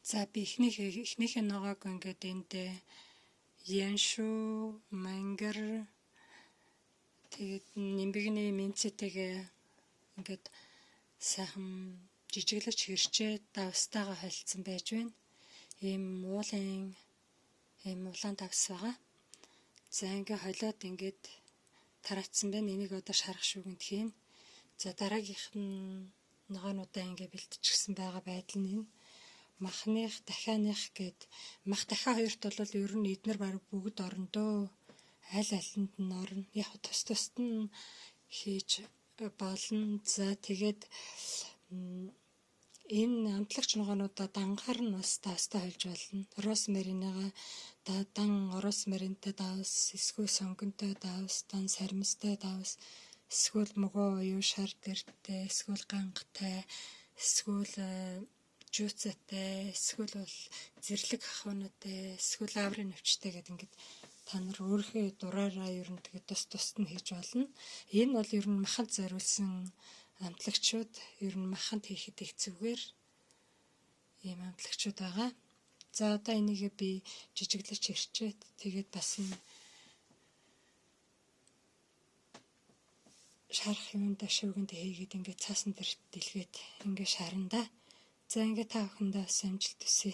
За би эхнийхээ ногоог ингээд энд яншу, мангар тэгээд нимбигний минцэтэйгээ ингээд сайхан жижиглэж хэрчээ давстайгаа холилдсон байж байна. Ийм улаан давс байгаа. За ингээ холиод ингээд тараацсан байна. Энийг одоо шарах шүүгэнд хийн. За дараагийнх нь ногоонуудаа ингээ бэлтчихсэн байгаа байдал нь энэ. Махных, дахианых гэд мах дахиа хоёрт бол ер нь эднэр баг бүгд орондоо. Аль алинд нь орно. Яг тус нь хийж болно. За тэгээд энэ амтлагч ногоонуудаа дангаар нь бас давстай холж болно. Розмариныгаа дан розмаринтай давс, эсвэл сонгонтой давс, дан саримстай давс, эсвэл мөгөө оюу шар дэртэй, эсвэл гангатай, эсвэл жууцаатай, эсвэл бол зэрлэг хахуунаатай, эсвэл аврын навчтай гэдэг ингээд та нар өөрийнхөө дураараа ер нь тэгээд тус нь хийж болно. Энэ бол ер нь маханд зориулсан амтлагчуд ер нь маханд хийхэд их зүгээр ийм амтлагчуд байгаа. За одоо энийг би жижиглэж хэрчээд тэгээд бас энэ шарах юмд шүүгэнд хийгээд ингээд цаасан дээр дэлгээд ингээд шарна да. За ингээд та бүхэндээ амжилт хүсье.